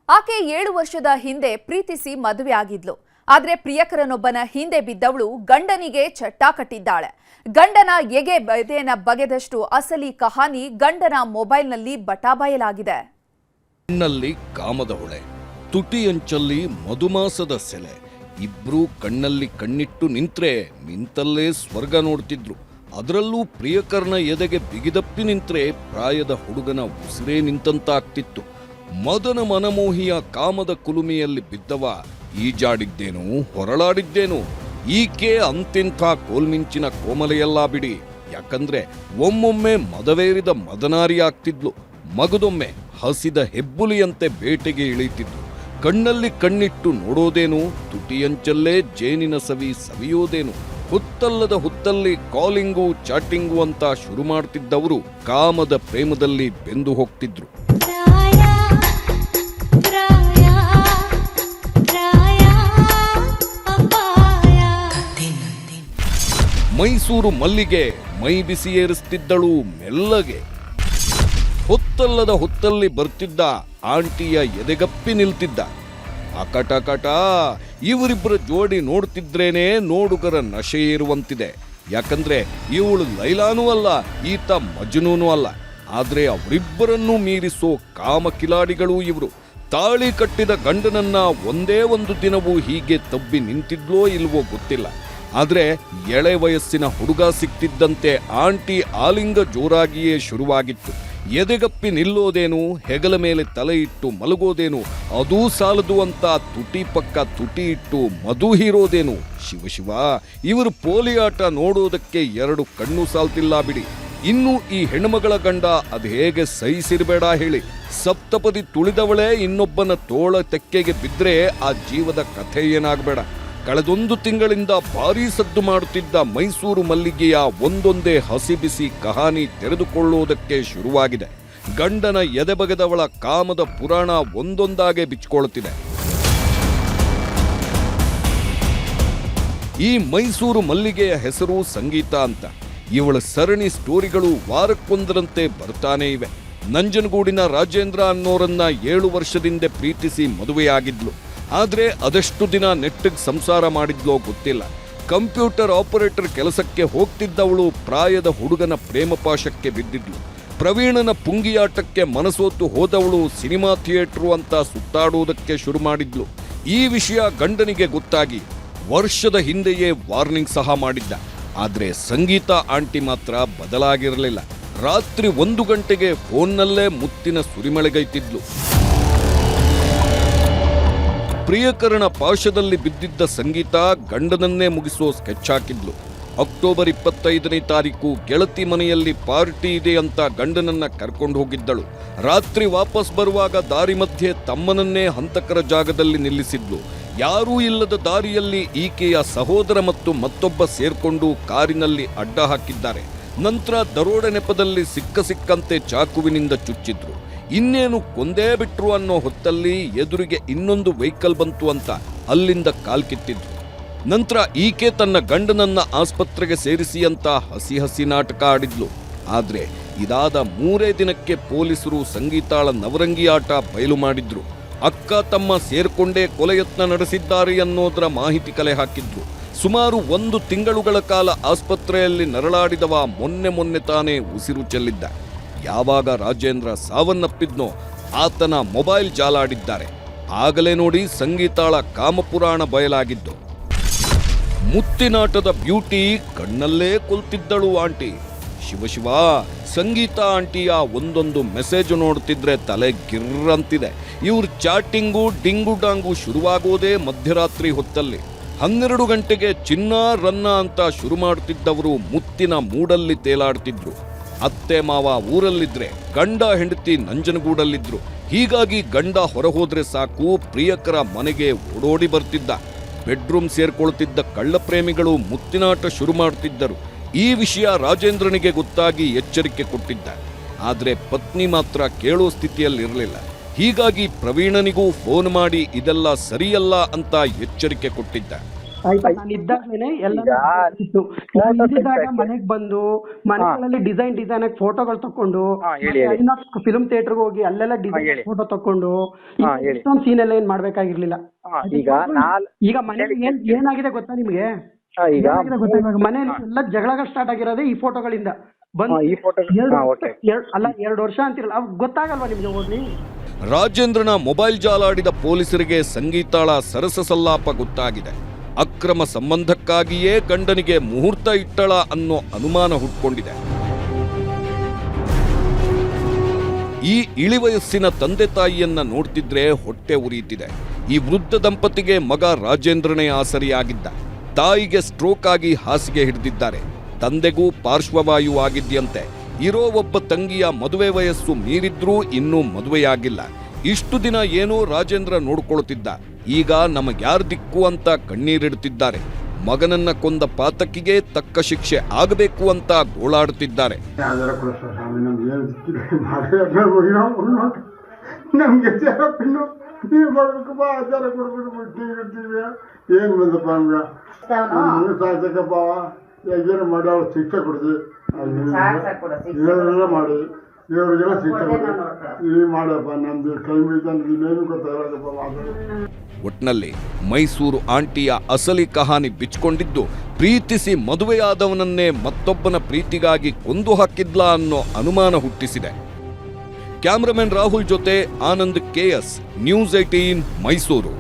ಆಕೆ 7 ವರ್ಷದ ಹಿಂದೆ ಪ್ರೀತಿಸಿ ಮದುವೆ ಆಗಿದ್ಲು. ಆದ್ರೆ ಪ್ರಿಯಕರನೊಬ್ಬನ ಹಿಂದೆ ಬಿದ್ದವಳು ಗಂಡನಿಗೆ ಚಟ್ಟ ಕಟ್ಟಿದ್ದಾಳೆ. ಗಂಡನ ಎಗೆ ಬಗೆನ ಬಗೆದಷ್ಟು ಅಸಲಿ ಕಹಾನಿ ಗಂಡನ ಮೊಬೈಲ್ನಲ್ಲಿ ಬಟಾಬಯಲಾಗಿದೆ. ಕಣ್ಣಲ್ಲಿ ಕಾಮದ ಹೊಳೆ, ತುಟಿಯಂಚಲ್ಲಿ ಮಧುಮಾಸದ ಸೆಲೆ. ಇಬ್ರು ಕಣ್ಣಲ್ಲಿ ಕಣ್ಣಿಟ್ಟು ನಿಂತಲ್ಲೇ ಸ್ವರ್ಗ ನೋಡ್ತಿದ್ರು. ಅದರಲ್ಲೂ ಪ್ರಿಯಕರನ ಎದೆಗೆ ಬಿಗಿದಪ್ಪಿ ನಿಂತ್ರೆ ಪ್ರಾಯದ ಹುಡುಗನ ಉಸಿರೇ ನಿಂತಂತಾಗ್ತಿತ್ತು. ಮದನ ಮನಮೋಹಿಯ ಕಾಮದ ಕುಲುಮೆಯಲ್ಲಿ ಬಿದ್ದವ ಈಜಾಡಿದ್ದೇನು, ಹೊರಳಾಡಿದ್ದೇನು. ಈಕೆ ಅಂತೆಂಥ ಕೋಲ್ಮಿಂಚಿನ ಕೋಮಲೆಯಲ್ಲ ಬಿಡಿ. ಯಾಕಂದ್ರೆ ಒಮ್ಮೊಮ್ಮೆ ಮದವೇರಿದ ಮದನಾರಿ ಆಗ್ತಿದ್ಲು, ಮಗದೊಮ್ಮೆ ಹಸಿದ ಹೆಬ್ಬುಲಿಯಂತೆ ಬೇಟೆಗೆ ಇಳಿತಿದ್ಲು. ಕಣ್ಣಲ್ಲಿ ಕಣ್ಣಿಟ್ಟು ನೋಡೋದೇನು, ತುಟಿಯಂಚಲ್ಲೇ ಜೇನಿನ ಸವಿಯೋದೇನು. ಹುತ್ತಲ್ಲದ ಹುತ್ತಲ್ಲಿ ಕಾಲಿಂಗು ಚಾಟಿಂಗು ಅಂತ ಶುರು ಮಾಡ್ತಿದ್ದವರು ಕಾಮದ ಪ್ರೇಮದಲ್ಲಿ ಬೆಂದು ಹೋಗ್ತಿದ್ರು. ಮೈಸೂರು ಮಲ್ಲಿಗೆ ಮೈ ಬಿಸಿ ಏರಿಸ್ತಿದ್ದಳು ಮೆಲ್ಲಗೆ. ಹೊತ್ತಲ್ಲದ ಹೊತ್ತಲ್ಲಿ ಬರ್ತಿದ್ದ ಆಂಟಿಯ ಎದೆಗಪ್ಪಿ ನಿಲ್ತಿದ್ದ. ಅಕಟಕಟ ಇವರಿಬ್ಬರ ಜೋಡಿ ನೋಡ್ತಿದ್ರೇನೆ ನೋಡುಗರ ನಶೆ ಏರುವಂತಿದೆ. ಯಾಕಂದ್ರೆ ಇವಳು ಲೈಲಾನೂ ಅಲ್ಲ, ಈತ ಮಜ್ನೂನೂ ಅಲ್ಲ. ಆದ್ರೆ ಅವರಿಬ್ಬರನ್ನೂ ಮೀರಿಸೋ ಕಾಮ ಕಿಲಾಡಿಗಳು ಇವರು. ತಾಳಿ ಕಟ್ಟಿದ ಗಂಡನನ್ನ ಒಂದೇ ಒಂದು ದಿನವೂ ಹೀಗೆ ತಬ್ಬಿ ನಿಂತಿದ್ಲೋ ಇಲ್ವೋ ಗೊತ್ತಿಲ್ಲ. ಆದ್ರೆ ಎಳೆ ವಯಸ್ಸಿನ ಹುಡುಗ ಸಿಕ್ತಿದ್ದಂತೆ ಆಂಟಿ ಆಲಿಂಗ ಜೋರಾಗಿಯೇ ಶುರುವಾಗಿತ್ತು. ಎದೆಗಪ್ಪಿ ನಿಲ್ಲೋದೇನು, ಹೆಗಲ ಮೇಲೆ ತಲೆ ಇಟ್ಟು ಮಲಗೋದೇನು, ಅದೂ ಸಾಲದು ಅಂತ ತುಟಿ ಪಕ್ಕ ತುಟಿ ಇಟ್ಟು ಮಧು ಹೀರೋದೇನು. ಶಿವ, ಇವರು ಪೋಲಿಯಾಟ ನೋಡೋದಕ್ಕೆ 2 ಕಣ್ಣು ಸಾಲ್ತಿಲ್ಲ ಬಿಡಿ. ಇನ್ನು ಈ ಹೆಣ್ಮಗಳ ಗಂಡ ಅದು ಹೇಗೆ ಸಹಿಸಿರಬೇಡ ಹೇಳಿ. ಸಪ್ತಪದಿ ತುಳಿದವಳೇ ಇನ್ನೊಬ್ಬನ ತೋಳ ತೆಕ್ಕೆಗೆ ಬಿದ್ರೆ ಆ ಜೀವದ ಕಥೆ ಏನಾಗಬೇಡ. ಕಳೆದೊಂದು ತಿಂಗಳಿಂದ ಭಾರೀ ಸದ್ದು ಮಾಡುತ್ತಿದ್ದ ಮೈಸೂರು ಮಲ್ಲಿಗೆಯ ಒಂದೊಂದೇ ಹಸಿ ಬಿಸಿ ಕಹಾನಿ ತೆರೆದುಕೊಳ್ಳುವುದಕ್ಕೆ ಶುರುವಾಗಿದೆ. ಗಂಡನ ಎದೆಬಗೆದವಳ ಕಾಮದ ಪುರಾಣ ಒಂದೊಂದಾಗೆ ಬಿಚ್ಚಿಕೊಳ್ಳುತ್ತಿದೆ. ಈ ಮೈಸೂರು ಮಲ್ಲಿಗೆಯ ಹೆಸರು ಸಂಗೀತ ಅಂತ. ಇವಳ ಸರಣಿ ಸ್ಟೋರಿಗಳು ವಾರಕ್ಕೊಂದರಂತೆ ಬರ್ತಾನೆ ಇವೆ. ನಂಜನಗೂಡಿನ ರಾಜೇಂದ್ರ ಅನ್ನೋರನ್ನ 7 ವರ್ಷದಿಂದ ಪ್ರೀತಿಸಿ ಮದುವೆಯಾಗಿದ್ಲು. ಆದ್ರೆ ಅದೆಷ್ಟು ದಿನ ನೆಟ್ಟಿಗೆ ಸಂಸಾರ ಮಾಡಿದ್ಲೋ ಗೊತ್ತಿಲ್ಲ. ಕಂಪ್ಯೂಟರ್ ಆಪರೇಟರ್ ಕೆಲಸಕ್ಕೆ ಹೋಗ್ತಿದ್ದವಳು ಪ್ರಾಯದ ಹುಡುಗನ ಪ್ರೇಮಪಾಶಕ್ಕೆ ಬಿದ್ದಿದ್ಲು. ಪ್ರವೀಣನ ಪುಂಗಿಯಾಟಕ್ಕೆ ಮನಸೋತು ಹೋದವಳು ಸಿನಿಮಾ ಥಿಯೇಟರ್ ಅಂತ ಸುತ್ತಾಡುವುದಕ್ಕೆ ಶುರು ಮಾಡಿದ್ಲು. ಈ ವಿಷಯ ಗಂಡನಿಗೆ ಗೊತ್ತಾಗಿ ವರ್ಷದ ಹಿಂದೆಯೇ ವಾರ್ನಿಂಗ್ ಸಹ ಮಾಡಿದ್ದ. ಆದ್ರೆ ಸಂಗೀತ ಆಂಟಿ ಮಾತ್ರ ಬದಲಾಗಿರಲಿಲ್ಲ. ರಾತ್ರಿ 1 ಗಂಟೆಗೆ ಫೋನ್ನಲ್ಲೇ ಮುತ್ತಿನ ಸುರಿಮಳೆಗೈತಿದ್ಲು. ಪ್ರಿಯಕರನ ಪಾಶದಲ್ಲಿ ಬಿದ್ದಿದ್ದ ಸಂಗೀತ ಗಂಡನನ್ನೇ ಮುಗಿಸೋ ಸ್ಕೆಚ್ ಹಾಕಿದ್ಲು. ಅಕ್ಟೋಬರ್ 25ನೇ ತಾರೀಕು ಗೆಳತಿ ಮನೆಯಲ್ಲಿ ಪಾರ್ಟಿ ಇದೆ ಅಂತ ಗಂಡನನ್ನ ಕರ್ಕೊಂಡು ಹೋಗಿದ್ದಳು. ರಾತ್ರಿ ವಾಪಸ್ ಬರುವಾಗ ದಾರಿ ಮಧ್ಯೆ ತಮ್ಮನನ್ನೇ ಹಂತಕರ ಜಾಗದಲ್ಲಿ ನಿಲ್ಲಿಸಿದ್ಲು. ಯಾರೂ ಇಲ್ಲದ ದಾರಿಯಲ್ಲಿ ಈಕೆಯ ಸಹೋದರ ಮತ್ತು ಮತ್ತೊಬ್ಬ ಸೇರ್ಕೊಂಡು ಕಾರಿನಲ್ಲಿ ಅಡ್ಡ ಹಾಕಿದ್ದಾರೆ. ನಂತರ ದರೋಡೆ ನೆಪದಲ್ಲಿ ಸಿಕ್ಕಂತೆ ಚಾಕುವಿನಿಂದ ಚುಚ್ಚಿದ್ರು. ಇನ್ನೇನು ಕೊಂದೇ ಬಿಟ್ರು ಅನ್ನೋ ಹೊತ್ತಲ್ಲಿ ಎದುರಿಗೆ ಇನ್ನೊಂದು ವೆಹಿಕಲ್ ಬಂತು ಅಂತ ಅಲ್ಲಿಂದ ಕಾಲ್ಕಿತ್ತಿದ್ರು. ನಂತರ ಈಕೆ ತನ್ನ ಗಂಡನನ್ನ ಆಸ್ಪತ್ರೆಗೆ ಸೇರಿಸಿ ಅಂತ ಹಸಿ ನಾಟಕ ಆಡಿದ್ಲು. ಆದ್ರೆ ಇದಾದ 3 ದಿನಕ್ಕೆ ಪೊಲೀಸರು ಸಂಗೀತಾಳ ನವರಂಗಿ ಆಟ ಬಯಲು ಮಾಡಿದ್ರು. ಅಕ್ಕ ತಮ್ಮ ಸೇರ್ಕೊಂಡೇ ಕೊಲೆಯತ್ನ ನಡೆಸಿದ್ದಾರೆ ಅನ್ನೋದರ ಮಾಹಿತಿ ಕಲೆ ಹಾಕಿದ್ರು. ಸುಮಾರು 1 ತಿಂಗಳುಗಳ ಕಾಲ ಆಸ್ಪತ್ರೆಯಲ್ಲಿ ನರಳಾಡಿದವ ಮೊನ್ನೆ ತಾನೇ ಉಸಿರು ಚೆಲ್ಲಿದ್ದ. ಯಾವಾಗ ರಾಜೇಂದ್ರ ಸಾವನ್ನಪ್ಪಿದ್ನೋ ಆತನ ಮೊಬೈಲ್ ಜಾಲಾಡಿದ್ದಾರೆ. ಆಗಲೇ ನೋಡಿ ಸಂಗೀತಾಳ ಕಾಮಪುರಾಣ ಬಯಲಾಗಿದ್ದು. ಮುತ್ತಿನಾಟದ ಬ್ಯೂಟಿ ಕಣ್ಣಲ್ಲೇ ಕೊಲ್ತಿದ್ದಳು ಆಂಟಿ. ಶಿವ, ಸಂಗೀತ ಆಂಟಿಯ ಒಂದೊಂದು ಮೆಸೇಜ್ ನೋಡ್ತಿದ್ರೆ ತಲೆ ಗಿರ್ರಂತಿದೆ. ಇವ್ರ ಚಾಟಿಂಗು ಡಿಂಗು ಡಾಂಗು ಶುರುವಾಗೋದೇ ಮಧ್ಯರಾತ್ರಿ ಹೊತ್ತಲ್ಲಿ. 12 ಗಂಟೆಗೆ ಚಿನ್ನ ರನ್ನ ಅಂತ ಶುರು ಮಾಡ್ತಿದ್ದವರು ಮುತ್ತಿನ ಮೂಡಲ್ಲಿ ತೇಲಾಡ್ತಿದ್ರು. ಅತ್ತೆ ಮಾವ ಊರಲ್ಲಿದ್ರೆ ಗಂಡ ಹೆಂಡತಿ ನಂಜನಗೂಡಲ್ಲಿದ್ರು. ಹೀಗಾಗಿ ಗಂಡ ಹೊರಹೋದ್ರೆ ಸಾಕು ಪ್ರಿಯಕರ ಮನೆಗೆ ಓಡೋಡಿ ಬರ್ತಿದ್ದ. ಬೆಡ್ರೂಮ್ ಸೇರ್ಕೊಳ್ತಿದ್ದ ಕಳ್ಳಪ್ರೇಮಿಗಳು ಮುತ್ತಿನಾಟ ಶುರು ಮಾಡ್ತಿದ್ದರು. ಈ ವಿಷಯ ರಾಜೇಂದ್ರನಿಗೆ ಗೊತ್ತಾಗಿ ಎಚ್ಚರಿಕೆ ಕೊಟ್ಟಿದ್ದ. ಆದ್ರೆ ಪತ್ನಿ ಮಾತ್ರ ಕೇಳೋ ಸ್ಥಿತಿಯಲ್ಲಿರಲಿಲ್ಲ. ಹೀಗಾಗಿ ಪ್ರವೀಣನಿಗೂ ಫೋನ್ ಮಾಡಿ ಇದೆಲ್ಲ ಸರಿಯಲ್ಲ ಅಂತ ಎಚ್ಚರಿಕೆ ಕೊಟ್ಟಿದ್ದ. ಆಯ್ತಾ, ನಾನು ಇದ್ದಾಗಲೇ ಎಲ್ಲ ಇತ್ತು. ನಾನು ಇದ್ದಿದ್ದಾಗ ಮನೆಗೆ ಬಂದು ಮನೆಗಳಲ್ಲಿ ಡಿಸೈನ್ ಆಗಿ ಫೋಟೋಗಳು ತಕೊಂಡು ಐನಾಕ್ಸ್ ಫಿಲ್ಮ್ ಥಿಯೇಟರ್ಗೆ ಹೋಗಿ ಅಲ್ಲೆಲ್ಲ ಡಿಸೈನ್ ಫೋಟೋ ತಕೊಂಡು ಇಷ್ಟೊಂದು ಸೀನ್ ಎಲ್ಲ ಏನ್ ಮಾಡ್ಬೇಕಾಗಿರ್ಲಿಲ್ಲ. ಈಗ ಮನೇಲಿ ಏನಾಗಿದೆ ಗೊತ್ತಾ ನಿಮ್ಗೆ? ಮನೇಲಿ ಎಲ್ಲ ಜಗಳಗಳು ಸ್ಟಾರ್ಟ್ ಆಗಿರೋದೇ ಈ ಫೋಟೋಗಳಿಂದ. ಬಂದು 2 ವರ್ಷ ಅಂತಿರಲ್ಲ, ಅವ್ ಗೊತ್ತಾಗಲ್ವಾ ನಿಮ್ಗೆ? ಹೋಗ್ಲಿ, ರಾಜೇಂದ್ರನ ಮೊಬೈಲ್ ಜಾಲಾಡಿದ ಪೊಲೀಸರಿಗೆ ಸಂಗೀತಾಳ ಸರಸ ಸಲ್ಲಾಪ ಗೊತ್ತಾಗಿದೆ. ಅಕ್ರಮ ಸಂಬಂಧಕ್ಕಾಗಿಯೇ ಗಂಡನಿಗೆ ಮುಹೂರ್ತ ಇಟ್ಟಳ ಅನ್ನೋ ಅನುಮಾನ ಹುಟ್ಕೊಂಡಿದೆ. ಈ ಇಳಿವಯಸ್ಸಿನ ತಂದೆ ತಾಯಿಯನ್ನ ನೋಡ್ತಿದ್ರೆ ಹೊಟ್ಟೆ ಉರಿಯುತ್ತಿದೆ. ಈ ವೃದ್ಧ ದಂಪತಿಗೆ ಮಗ ರಾಜೇಂದ್ರನೇ ಆಸರಿಯಾಗಿದ್ದ. ತಾಯಿಗೆ ಸ್ಟ್ರೋಕ್ ಆಗಿ ಹಾಸಿಗೆ ಹಿಡಿದಿದ್ದಾರೆ. ತಂದೆಗೂ ಪಾರ್ಶ್ವವಾಯು ಆಗಿದ್ಯಂತೆ. ಇರೋ ಒಬ್ಬ ತಂಗಿಯ ಮದುವೆ ವಯಸ್ಸು ಮೀರಿದ್ರೂ ಇನ್ನೂ ಮದುವೆಯಾಗಿಲ್ಲ. ಇಷ್ಟು ದಿನ ಏನೋ ರಾಜೇಂದ್ರ ನೋಡ್ಕೊಳ್ತಿದ್ದ, ಈಗ ನಮಗ್ಯಾರ್ ದಿಕ್ಕು ಅಂತ ಕಣ್ಣೀರಿಡುತ್ತಿದ್ದಾರೆ. ಮಗನನ್ನ ಕೊಂದ ಪಾತಕಿಗೆ ತಕ್ಕ ಶಿಕ್ಷೆ ಆಗಬೇಕು ಅಂತ ಗೋಳಾಡುತ್ತಿದ್ದಾರೆ. ಮಾಡಿ ಅವ್ರು ಶಿಕ್ಷೆ ಕೊಡ್ತೀವಿ, ಮಾಡಿ ಇವ್ರಿಗೆಲ್ಲ ಶಿಕ್ಷೆ ಕೊಡ್ತೀವಿ ಮಾಡಪ್ಪ. ನಮ್ದು ಕೈ ಇನ್ನೇನು ಗೊತ್ತಾಗಲ್ಲಪ್ಪ. ಒಟ್ನಲ್ಲಿ ಮೈಸೂರು ಆಂಟಿಯ ಅಸಲಿ ಕಹಾನಿ ಬಿಚ್ಕೊಂಡಿದ್ದು, ಪ್ರೀತಿಸಿ ಮದುವೆಯಾದವನನ್ನೇ ಮತ್ತೊಬ್ಬನ ಪ್ರೀತಿಗಾಗಿ ಕೊಂದು ಹಾಕಿದ್ಲಾ ಅನ್ನೋ ಅನುಮಾನ ಹುಟ್ಟಿಸಿದೆ. ಕ್ಯಾಮರಾಮನ್ ರಾಹುಲ್ ಜೊತೆ ಆನಂದ್ KS, ನ್ಯೂಸ್ 18 ಮೈಸೂರು.